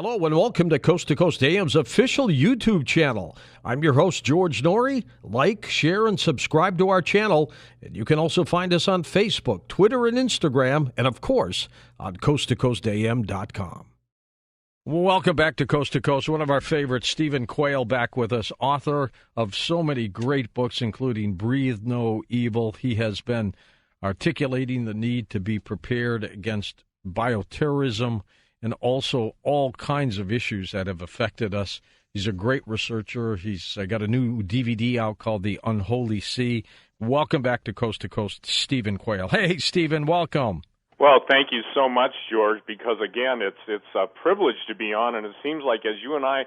Hello and welcome to Coast AM's official YouTube channel. I'm your host, George Norrie. Like, share, and subscribe to our channel. And you can also find us on Facebook, Twitter, and Instagram, and of course, on coasttocoastam.com. Welcome back to Coast to Coast. One of our favorites, Stephen Quayle, back with us, author of so many great books, including Breathe No Evil. He has been articulating the need to be prepared against bioterrorism and also all kinds of issues that have affected us. He's a great researcher. He's got a new DVD out called The Unholy Sea. Welcome back to Coast, Stephen Quayle. Hey, Stephen, welcome. Well, thank you so much, George, because, again, it's a privilege to be on, and it seems like as you and I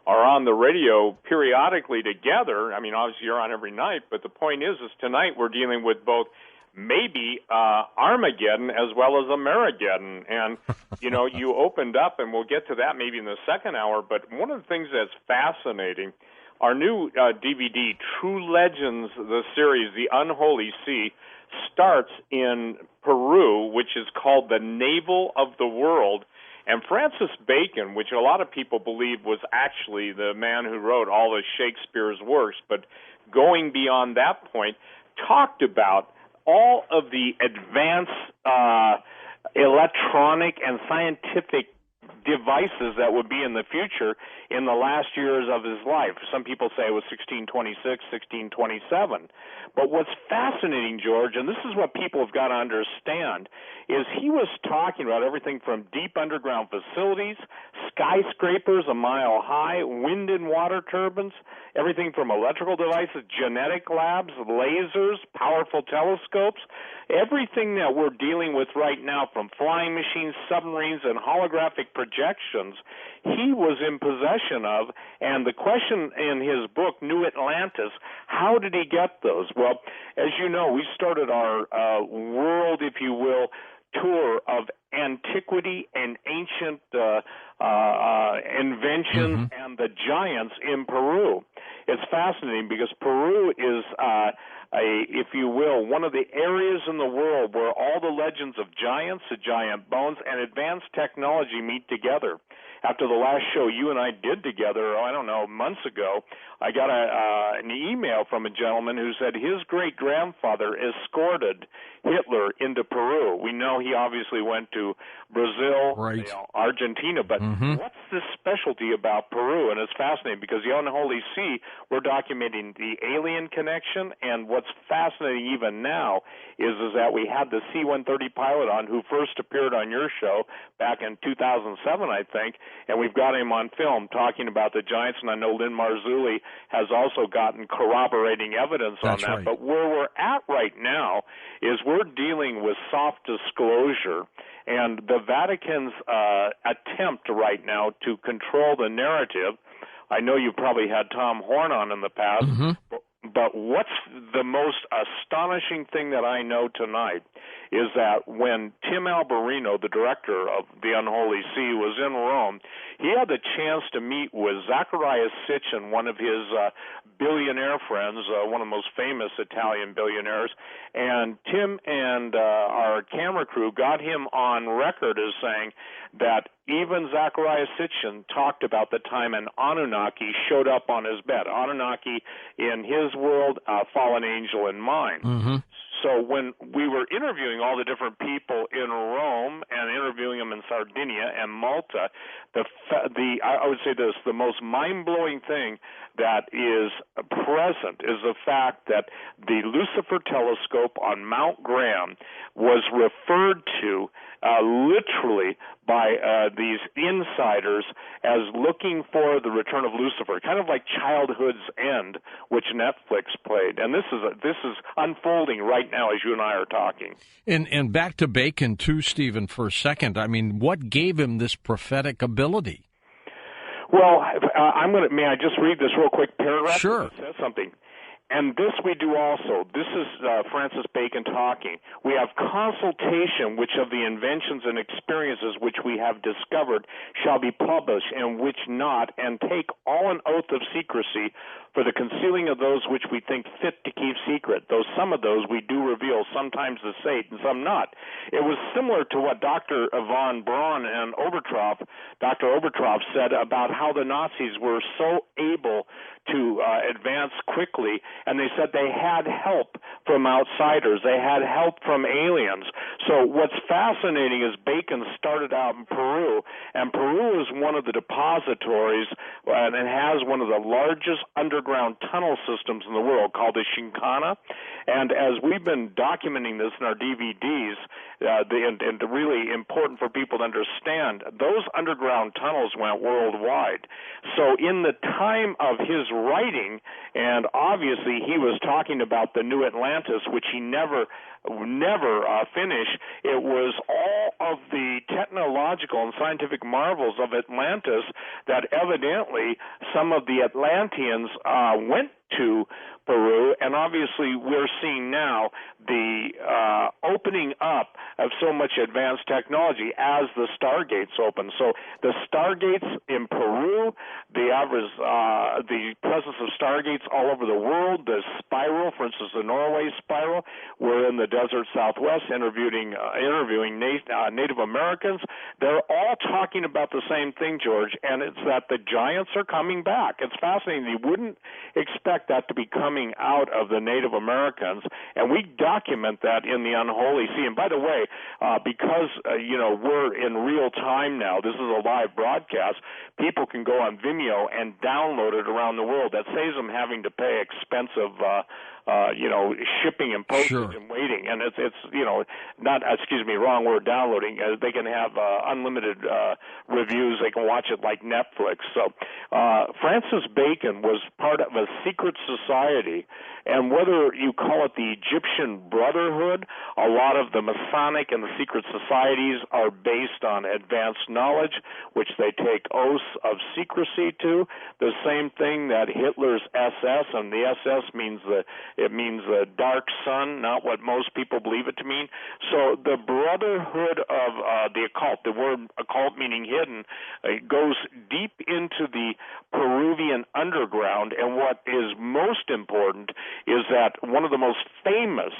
are on the radio periodically together, I mean, obviously you're on every night, but the point is tonight we're dealing with both maybe Armageddon as well as Amerigeddon. And, you opened up, and we'll get to that maybe in the second hour, but one of the things that's fascinating, our new DVD, True Legends, the series, The Unholy Sea, starts in Peru, which is called the Navel of the World. And Francis Bacon, which a lot of people believe was actually the man who wrote all of Shakespeare's works, but going beyond that point, talked about all of the advanced electronic and scientific devices that would be in the future in the last years of his life. Some people say it was 1626, 1627. But what's fascinating, George, and this is what people have got to understand, is he was talking about everything from deep underground facilities, skyscrapers a mile high, wind and water turbines, everything from electrical devices, genetic labs, lasers, powerful telescopes, everything that we're dealing with right now, from flying machines, submarines, and holographic projections, he was in possession of. And the question in his book, New Atlantis, how did he get those? Well, as you know, we started our world, if you will, tour of antiquity and ancient inventions and the giants in Peru. It's fascinating because Peru is if you will, one of the areas in the world where all the legends of giants, the giant bones, and advanced technology meet together. After the last show you and I did together, months ago, I got an email from a gentleman who said his great-grandfather escorted Hitler into Peru. We know he obviously went to Brazil, right, Argentina, but what's the specialty about Peru? And it's fascinating because the Unholy Sea, we're documenting the alien connection, and what's fascinating even now is that we had the C-130 pilot on who first appeared on your show back in 2007, I think, and we've got him on film talking about the giants, and I know Lynn Marzulli has also gotten corroborating evidence on that. Right. But where we're at right now is we're dealing with soft disclosure, and the Vatican's attempt right now to control the narrative. I know you probably had Tom Horn on in the past, but what's the most astonishing thing that I know tonight is that when Tim Alberino, the director of The Unholy Sea, was in Rome, he had the chance to meet with Zacharias Sitchin, one of his billionaire friends, one of the most famous Italian billionaires, and Tim and our camera crew got him on record as saying that even Zacharias Sitchin talked about the time an Anunnaki showed up on his bed. Anunnaki in his world, fallen angel in mine. So when we were interviewing all the different people in Rome and interviewing them in Sardinia and Malta, I would say this, the most mind-blowing thing that is present is the fact that the Lucifer telescope on Mount Graham was referred to literally by these insiders as looking for the return of Lucifer, kind of like Childhood's End, which Netflix played. And this is unfolding right now as you and I are talking. And back to Bacon, too, Stephen, for a second. I mean, what gave him this prophetic ability? Well, may I just read this real quick paragraph? Sure. It says something. And this we do also. This is Francis Bacon talking. We have consultation, which of the inventions and experiences which we have discovered shall be published, and which not, and take all an oath of secrecy for the concealing of those which we think fit to keep secret, though some of those we do reveal, sometimes to Satan, and some not. It was similar to what Dr. von Braun and Dr. Obertroff said about how the Nazis were so able to advance quickly, and they said they had help from outsiders. They had help from aliens. So what's fascinating is Bacon started out in Peru, and Peru is one of the depositories and has one of the largest underground tunnel systems in the world called the Chincana. And as we've been documenting this in our DVDs, and really important for people to understand, those underground tunnels went worldwide. So in the time of his writing, and obviously he was talking about the New Atlantis, which he never finished. It was all of the technological and scientific marvels of Atlantis that evidently some of the Atlanteans went to Peru, and obviously we're seeing now the opening up of so much advanced technology as the stargates open. So the stargates in Peru, the presence of stargates all over the world, the spiral, for instance, the Norway spiral. We're in the desert Southwest interviewing Native Americans. They're all talking about the same thing, George, and it's that the giants are coming back. It's fascinating. You wouldn't expect that to be coming out of the Native Americans, and we document that in the Unholy See. And by the way, because we're in real time now, this is a live broadcast, people can go on Vimeo and download it around the world. That saves them having to pay expensive shipping and postage and waiting. And it's wrong word, downloading. They can have unlimited reviews. They can watch it like Netflix. So Francis Bacon was part of a secret society, and whether you call it the Egyptian Brotherhood, a lot of the Masonic and the secret societies are based on advanced knowledge, which they take oaths of secrecy to. The same thing that Hitler's SS, and the SS means the dark sun, not what most people believe it to mean. So the Brotherhood of the occult, the word occult meaning hidden, goes deep into the Peruvian underground, and what is most important is that one of the most famous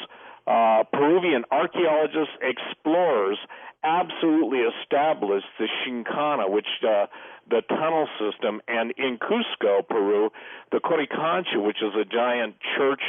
Peruvian archaeologists, explorers, absolutely established the Chincana, which the tunnel system, and in Cusco, Peru, the Coricancha, which is a giant church,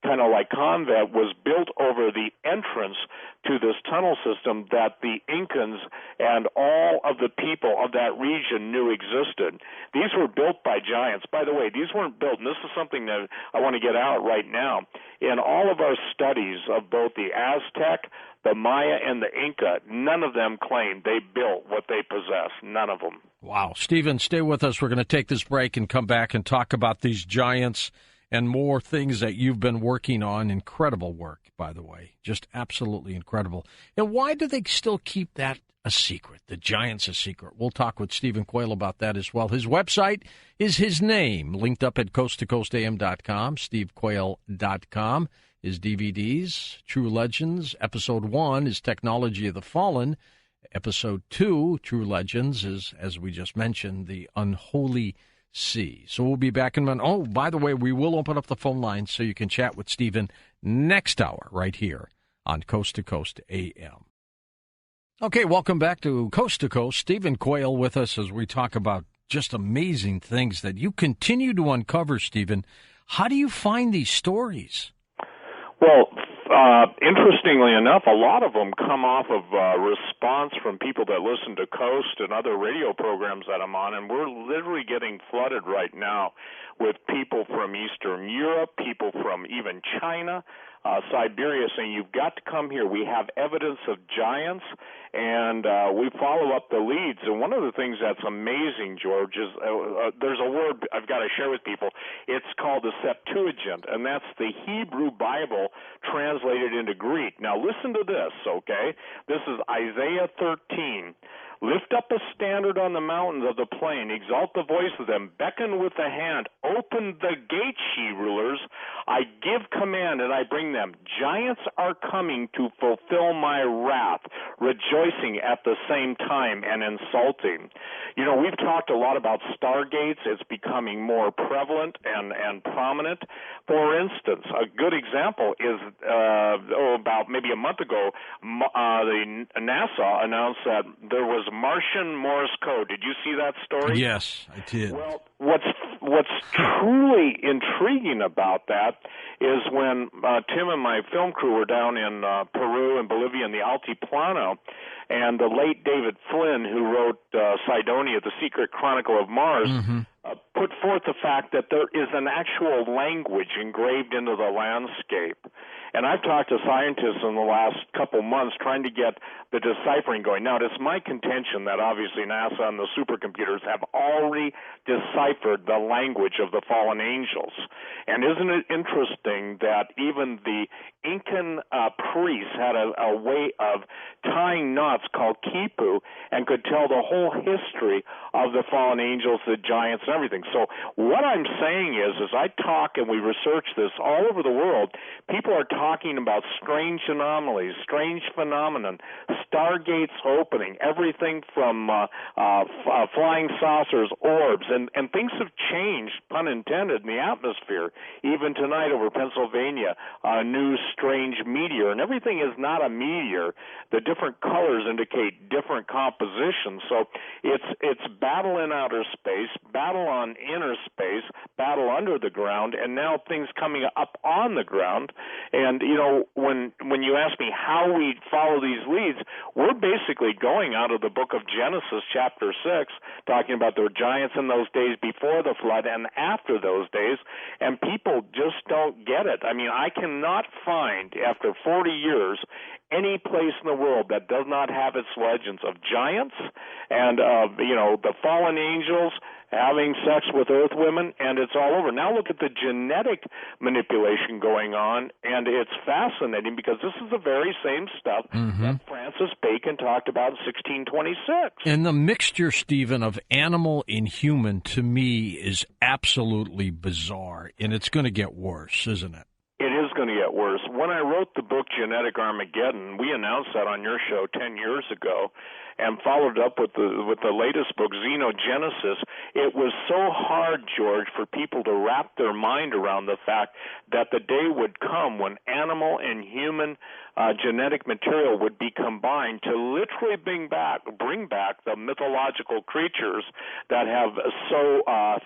kind of like convent, was built over the entrance to this tunnel system that the Incans and all of the people of that region knew existed. These were built by giants. By the way, these weren't built, and this is something that I want to get out right now. In all of our studies of both the Aztec, the Maya, and the Inca, none of them claimed they built what they possess. None of them. Wow. Stephen, stay with us. We're going to take this break and come back and talk about these giants and more things that you've been working on. Incredible work, by the way. Just absolutely incredible. And why do they still keep that a secret? The giants a secret. We'll talk with Stephen Quayle about that as well. His website is his name, linked up at coasttocoastam.com, stevequayle.com. His DVDs, True Legends. Episode 1 is Technology of the Fallen. Episode 2, True Legends, is, as we just mentioned, The Unholy See. So we'll be back in a minute. Oh, by the way, we will open up the phone lines so you can chat with Stephen next hour right here on Coast to Coast AM. Okay, welcome back to Coast to Coast. Stephen Quayle with us as we talk about just amazing things that you continue to uncover, Stephen. How do you find these stories? Well, interestingly enough, a lot of them come off of response from people that listen to Coast and other radio programs that I'm on, and we're literally getting flooded right now with people from Eastern Europe, people from even China, Siberia, saying, you've got to come here. We have evidence of giants, and we follow up the leads. And one of the things that's amazing, George, is there's a word I've got to share with people. It's called the Septuagint, and that's the Hebrew Bible translated into Greek. Now, listen to this, okay? This is Isaiah 13, Lift up a standard on the mountains of the plain, exalt the voice of them, beckon with the hand, open the gates, ye rulers. I give command and I bring them. Giants are coming to fulfill my wrath, rejoicing at the same time and insulting. You know, we've talked a lot about stargates. It's becoming more prevalent and prominent. For instance, a good example is about maybe a month ago, the NASA announced that there was Martian Morse code. Did you see that story? Yes, I did. Well, what's truly intriguing about that is when Tim and my film crew were down in Peru and Bolivia in the Altiplano, and the late David Flynn, who wrote Cydonia, The Secret Chronicle of Mars, put forth the fact that there is an actual language engraved into the landscape. And I've talked to scientists in the last couple months trying to get the deciphering going. Now, it's my contention that obviously NASA and the supercomputers have already deciphered the language of the fallen angels. And isn't it interesting that even the Incan priests had a way of tying knots called quipu and could tell the whole history of the fallen angels, the giants, and everything. So what I'm saying is, as I talk and we research this all over the world, people are talking about strange anomalies, strange phenomenon, stargates opening, everything from flying saucers, orbs, and things have changed, pun intended, in the atmosphere. Even tonight over Pennsylvania, a new strange meteor, and everything is not a meteor. The different colors indicate different compositions. So it's battle in outer space, battle on inner space, battle under the ground, and now things coming up on the ground. And you know, when you ask me how we follow these leads, we're basically going out of the book of Genesis, chapter 6, talking about the giants in those days before the flood and after those days, and people just don't get it. I mean, I cannot find, after 40 years, any place in the world that does not have its legends of giants and the fallen angels having sex with earth women, and it's all over. Now look at the genetic manipulation going on, and it's fascinating because this is the very same stuff that Francis Bacon talked about in 1626. And the mixture, Stephen, of animal and human, to me, is absolutely bizarre, and it's going to get worse, isn't it? It is going to get worse. When I wrote the book Genetic Armageddon, we announced that on your show 10 years ago and followed up with the latest book, Xenogenesis. It was so hard, George, for people to wrap their mind around the fact that the day would come when animal and human genetic material would be combined to literally bring back the mythological creatures that have so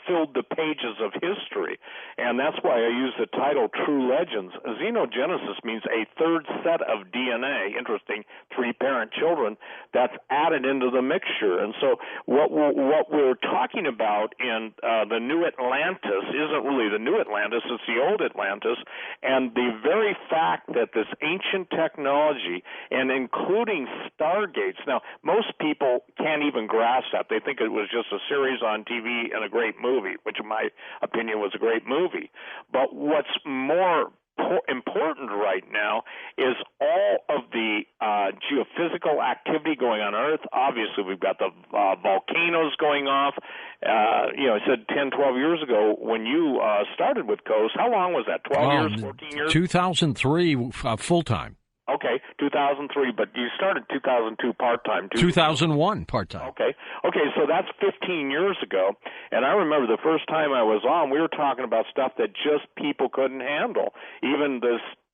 filled the pages of history. And that's why I use the title True Legends. Xenogenesis means a third set of DNA, interesting, 3-parent children, that's added into the mixture. And so what we're talking about in the New Atlantis isn't really the New Atlantis, it's the old Atlantis. And the very fact that this ancient technology, and including stargates, now most people can't even grasp that. They think it was just a series on TV and a great movie, which in my opinion was a great movie. But what's more important right now is all of the geophysical activity going on Earth. Obviously, we've got the volcanoes going off. I said 10, 12 years ago when you started with Coast, how long was that, 12 years, 14 years? 2003, full-time. Okay, 2003, but you started 2002 part-time, too. 2001 part-time. Okay, so that's 15 years ago, and I remember the first time I was on, we were talking about stuff that just people couldn't handle. Even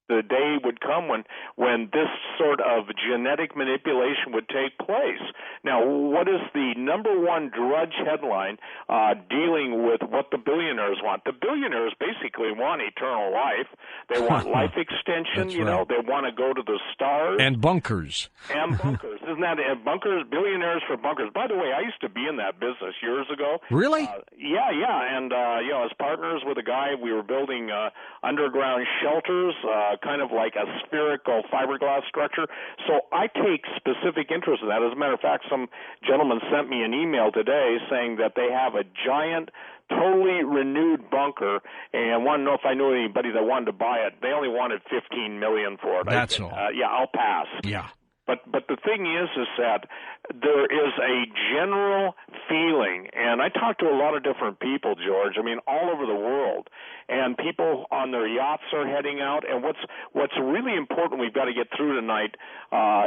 the day would come when this sort of genetic manipulation would take place. Now, what is the number one drudge headline dealing with what the billionaires want? The billionaires basically want eternal life. They want life extension. Right. They want to go to the stars. And bunkers. Isn't that bunkers? Billionaires for bunkers. By the way, I used to be in that business years ago. Really? Yeah. And, as partners with a guy, we were building underground shelters, kind of like a spherical fiberglass structure. So I take specific interest in that. As a matter of fact, some gentleman sent me an email today saying that they have a giant, totally renewed bunker, and wanted to know if I knew anybody that wanted to buy it. They only wanted $15 million for it. That's all. I'll pass. Yeah. But the thing is that there is a general feeling, and I talk to a lot of different people, George. I mean, all over the world, and people on their yachts are heading out. And what's really important we've got to get through tonight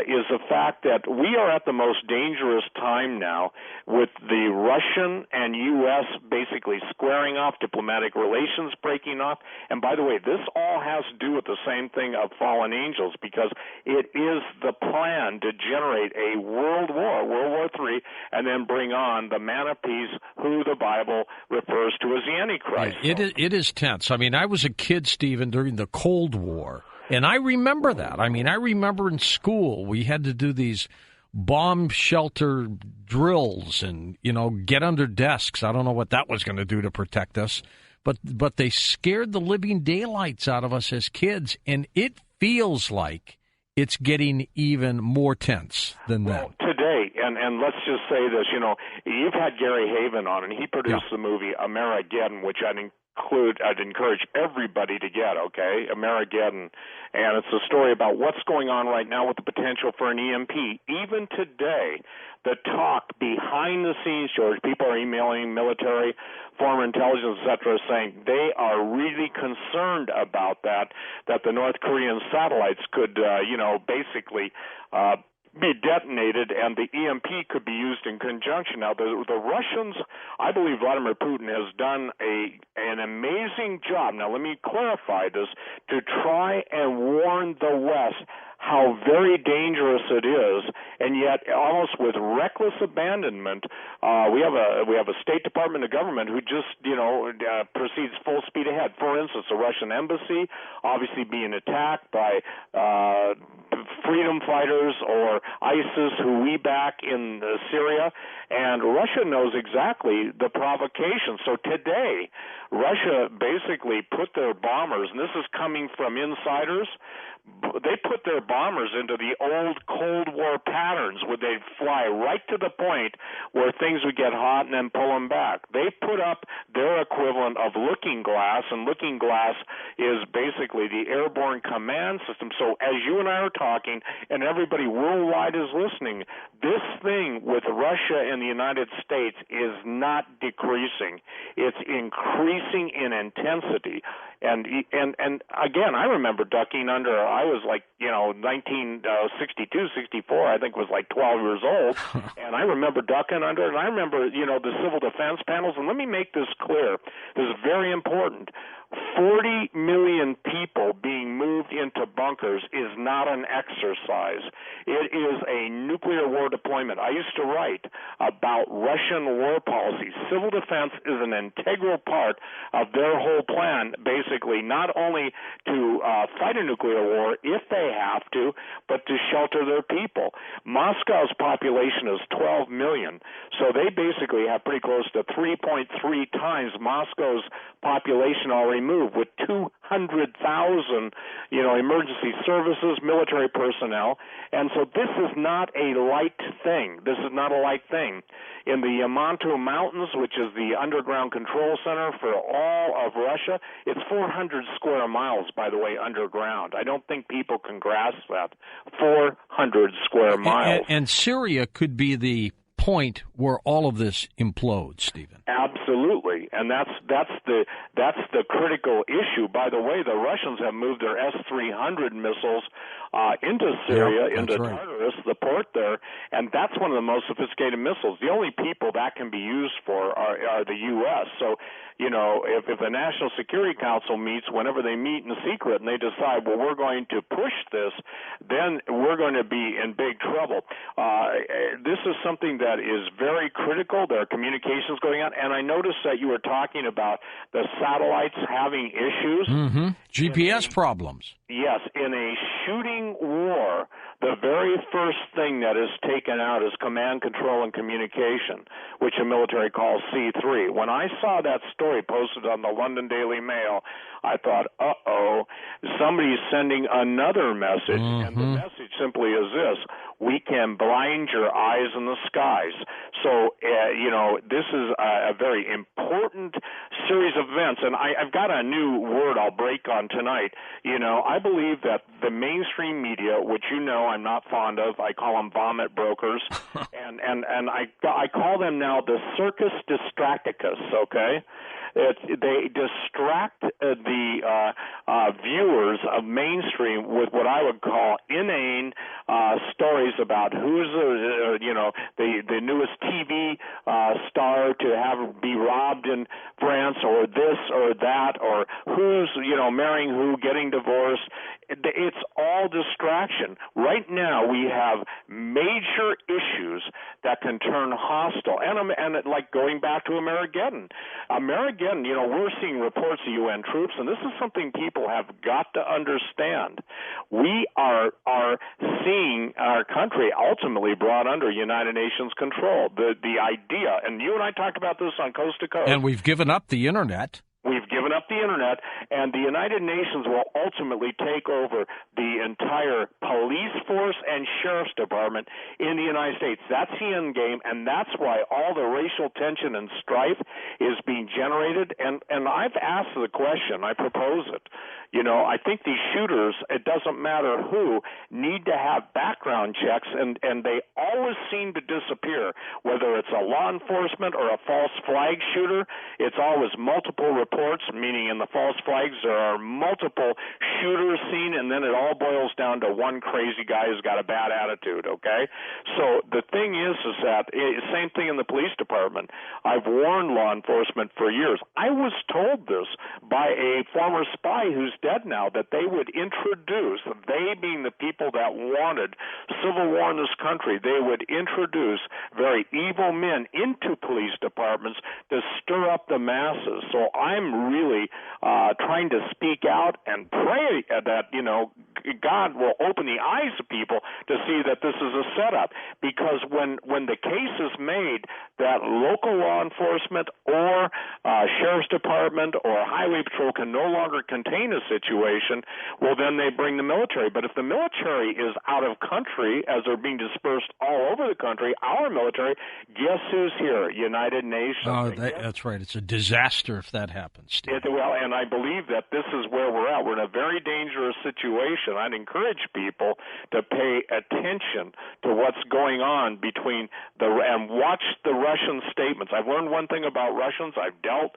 is the fact that we are at the most dangerous time now, with the Russian and U.S. basically squaring off, diplomatic relations breaking off. And by the way, this all has to do with the same thing of fallen angels, because it is the plan to generate a world war, World War III, and then bring on the man of peace, who the Bible refers to as the Antichrist. Yeah, it is tense. I mean, I was a kid, Stephen, during the Cold War, and I remember that. I mean, I remember in school we had to do these bomb shelter drills and, get under desks. I don't know what that was going to do to protect us, but they scared the living daylights out of us as kids, and it feels like it's getting even more tense than that. Well, today, and let's just say this, you've had Gary Haven on, and he produced the movie Amerigeddon, which I'd encourage everybody to get, okay? Amerigeddon. And it's a story about what's going on right now with the potential for an EMP. Even today, the talk behind the scenes, George, people are emailing military, former intelligence, et cetera, saying they are really concerned about that the North Korean satellites could, basically be detonated, and the EMP could be used in conjunction. Now, the Russians, I believe Vladimir Putin has done an amazing job. Now, let me clarify this, to try and warn the West how very dangerous it is, and yet almost with reckless abandonment, we have a State Department of government who just proceeds full speed ahead. For instance, the Russian embassy obviously being attacked by freedom fighters or ISIS, who we back in Syria, and Russia knows exactly the provocation. So today, Russia basically put their bombers, and this is coming from insiders, they put their bombers into the old Cold War patterns, where they'd fly right to the point where things would get hot and then pull them back. They put up their equivalent of Looking Glass, and Looking Glass is basically the airborne command system. So as you and I are talking, and everybody worldwide is listening, this thing with Russia and the United States is not decreasing. It's increasing in intensity. And again, I remember ducking under. I was like, 1962, 64. I think was like 12 years old, and I remember ducking under. And I remember, the civil defense panels. And let me make this clear. This is very important. 40 million people being moved into bunkers is not an exercise. It is a nuclear war deployment. I used to write about Russian war policy. Civil defense is an integral part of their whole plan, basically, not only to fight a nuclear war if they have to, but to shelter their people. Moscow's population is 12 million, so they basically have pretty close to 3.3 times Moscow's population already moved, with 200,000, emergency services, military personnel. And so this is not a light thing. This is not a light thing. In the Yamato Mountains, which is the underground control center for all of Russia, it's 400 square miles, by the way, underground. I don't think people can grasp that. 400 square miles. And Syria could be the point where all of this implodes, Stephen. Absolutely, and that's the critical issue. By the way, the Russians have moved their S-300 missiles into Syria, into Tartus, the port there, and that's one of the most sophisticated missiles. The only people that can be used for are the U.S. So, if the National Security Council meets, whenever they meet in secret and they decide, well, we're going to push this, then we're going to be in big trouble. This is something that is very critical. There are communications going on, and I noticed that you were talking about the satellites having issues. Mm-hmm. GPS problems. Yes, in a shooting war, the very first thing that is taken out is command, control, and communication, which the military calls C3. When I saw that story posted on the London Daily Mail, I thought, somebody's sending another message, and the message simply is this: we can blind your eyes in the skies. So, this is a very important series of events, and I've got a new word I'll break on tonight. I believe that the mainstream media, which I'm not fond of, I call them vomit brokers, and I call them now the circus distracticus, okay? They distract the viewers of mainstream with what I would call inane stories about who's the newest TV star to be robbed in France, or this or that, or who's marrying who, getting divorced. It's all distraction. Right now we have major issues that can turn hostile, and like going back to Amerigeddon, we're seeing reports of UN troops, and this is something people have got to understand. We are seeing our country ultimately brought under United Nations control. The idea, and you and I talked about this on Coast to Coast. And we've given up the Internet. We've given up the Internet, and the United Nations will ultimately take over the entire police force and sheriff's department in the United States. That's the end game, and that's why all the racial tension and strife is being generated. And I've asked the question, I propose it. I think these shooters, it doesn't matter who, need to have background checks, and they always seem to disappear. Whether it's a law enforcement or a false flag shooter, it's always multiple reports, meaning in the false flags there are multiple shooters seen, and then it all boils down to one crazy guy who's got a bad attitude, okay? So the thing is that, same thing in the police department. I've warned law enforcement for years. I was told this by a former spy who's dead now, that they would introduce, they being the people that wanted civil war in this country, they would introduce very evil men into police departments to stir up the masses. So I'm really trying to speak out and pray that, God will open the eyes of people to see that this is a setup. Because when the case is made that local law enforcement or sheriff's department or highway patrol can no longer contain a situation, well, then they bring the military. But if the military is out of country, as they're being dispersed all over the country, our military, guess who's here? United Nations. Oh, that's right. It's a disaster if that happens, Steve. Well, and I believe that this is where we're at. We're in a very dangerous situation. I'd encourage people to pay attention to what's going on and watch the Russian statements. I've learned one thing about Russians. I've dealt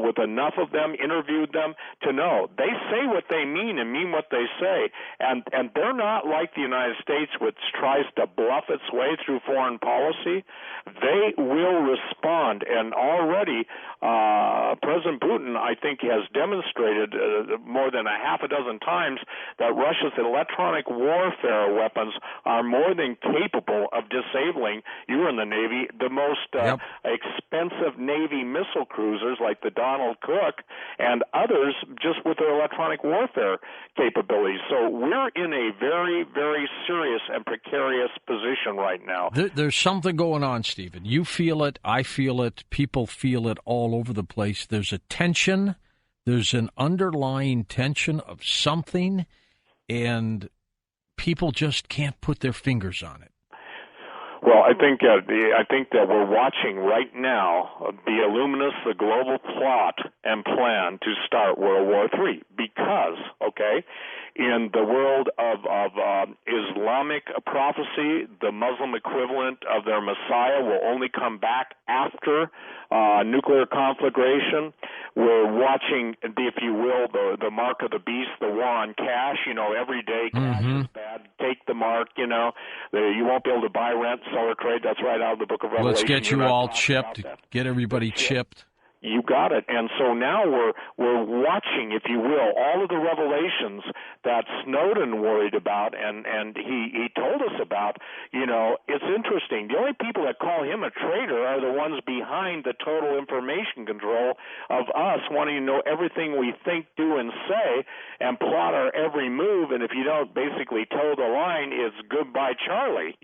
with enough of them, interviewed them, to know they say what they mean and mean what they say. And they're not like the United States, which tries to bluff its way through foreign policy. They will respond. And already President Putin, I think, has demonstrated more than a half a dozen times that Russia's electronic warfare weapons are more than capable of disabling, you were in the Navy, the most expensive Navy missile cruisers like the Donald Cook and others just with their electronic warfare capabilities. So we're in a very, very serious and precarious position right now. There's something going on, Stephen. You feel it. I feel it. People feel it all over the place. There's a tension. There's an underlying tension of something, and people just can't put their fingers on it. Well, I think that we're watching right now the Illuminists, the global plot and plan to start World War III. Because, in the world of Islamic prophecy, the Muslim equivalent of their Messiah will only come back after nuclear conflagration. We're watching, if you will, the mark of the beast, the war on cash. Every day cash is bad. Take the mark. You won't be able to buy, rent, sell, or trade. That's right out of the book of Revelation. Let's get you all chipped. Get everybody chipped. You got it. And so now we're watching, if you will, all of the revelations that Snowden worried about and he told us about. It's interesting. The only people that call him a traitor are the ones behind the total information control of us wanting to know everything we think, do, and say and plot our every move. And if you don't basically toe the line, it's goodbye, Charlie,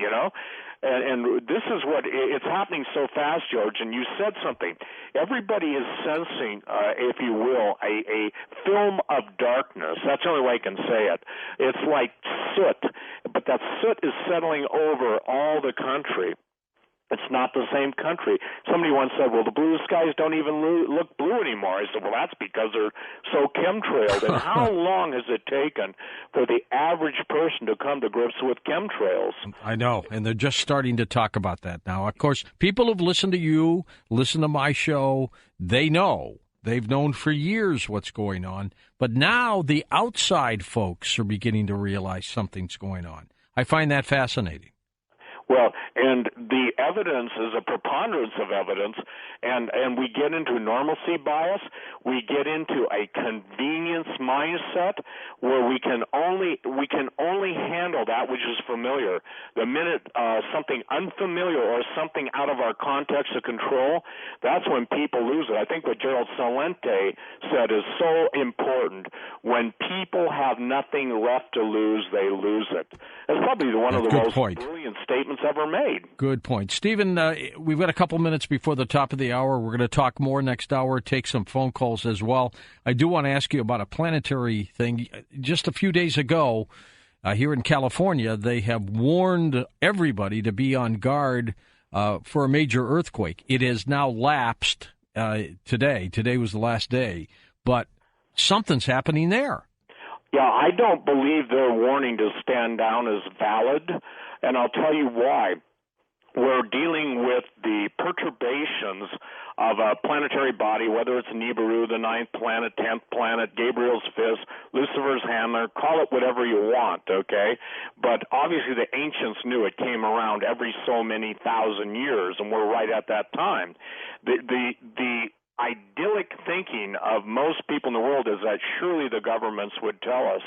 And this is what it's happening so fast, George. And you said something. Everybody is sensing, if you will, a film of darkness. That's the only way I can say it. It's like soot, but that soot is settling over all the country. It's not the same country. Somebody once said, well, the blue skies don't even look blue anymore. I said, well, that's because they're so chemtrailed. And how long has it taken for the average person to come to grips with chemtrails? I know, and they're just starting to talk about that now. Of course, people have listened to you, listen to my show. They know. They've known for years what's going on. But now the outside folks are beginning to realize something's going on. I find that fascinating. Well, and the evidence is a preponderance of evidence, and we get into normalcy bias. We get into a convenience mindset where we can only handle that which is familiar. The minute something unfamiliar or something out of our context of control, that's when people lose it. I think what Gerald Celente said is so important. When people have nothing left to lose, they lose it. That's probably one of the most brilliant statements ever made. Good point. Stephen, we've got a couple minutes before the top of the hour. We're going to talk more next hour, take some phone calls as well. I do want to ask you about a planetary thing. Just a few days ago, here in California, they have warned everybody to be on guard for a major earthquake. It has now lapsed today. Today was the last day, but something's happening there. Yeah, I don't believe their warning to stand down is valid, and I'll tell you why. We're dealing with the perturbations of a planetary body, whether it's Nibiru, the 9th planet, 10th planet, Gabriel's fist, Lucifer's hammer, call it whatever you want, okay? But obviously the ancients knew it came around every so many thousand years, and we're right at that time. The idyllic thinking of most people in the world is that surely the governments would tell us,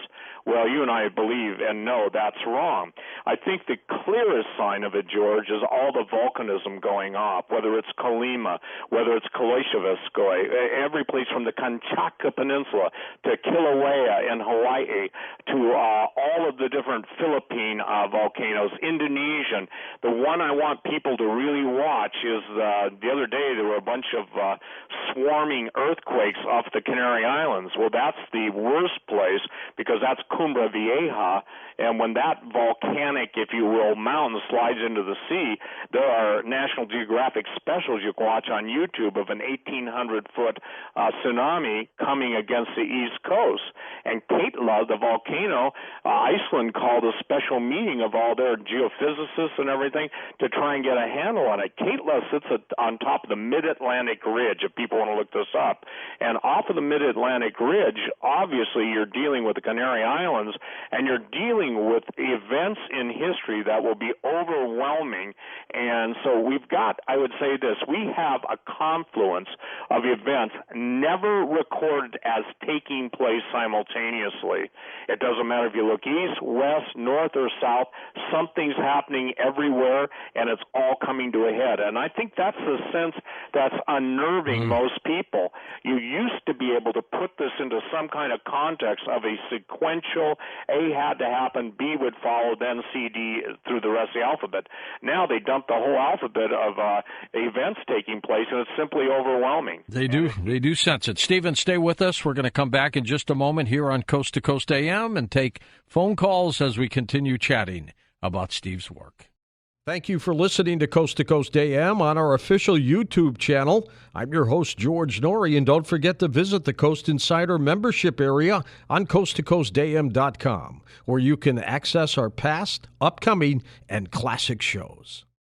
well, you and I believe and know that's wrong. I think the clearest sign of it, George, is all the volcanism going off, whether it's Colima, whether it's Kolochevskoy, every place from the Kamchatka Peninsula to Kilauea in Hawaii to all of the different Philippine volcanoes, Indonesian. The one I want people to really watch is the other day there were a bunch of swarming earthquakes off the Canary Islands. Well, that's the worst place because that's Cumbre Vieja, and when that volcanic, if you will, mountain slides into the sea, there are National Geographic specials you can watch on YouTube of an 1,800-foot tsunami coming against the East Coast. And Katla, the volcano, Iceland called a special meeting of all their geophysicists and everything to try and get a handle on it. Katla sits on top of the Mid-Atlantic Ridge, if people want to look this up. And off of the Mid-Atlantic Ridge, obviously you're dealing with the Canary Islands, and you're dealing with events in history that will be overwhelming. And so we've got, I would say this, we have a confluence of events never recorded as taking place simultaneously. It doesn't matter if you look east, west, north, or south, something's happening everywhere, and it's all coming to a head. And I think that's the sense that's unnerving most people. You used to be able to put this into some kind of context of a sequential, A had to happen, B would follow, then C, D through the rest of the alphabet. Now they dump the whole alphabet of events taking place, and it's simply overwhelming. They do sense it. Stephen, stay with us. We're going to come back in just a moment here on Coast to Coast AM and take phone calls as we continue chatting about Steve's work. Thank you for listening to Coast AM on our official YouTube channel. I'm your host, George Norrie, and don't forget to visit the Coast Insider membership area on coasttocoastam.com, where you can access our past, upcoming, and classic shows.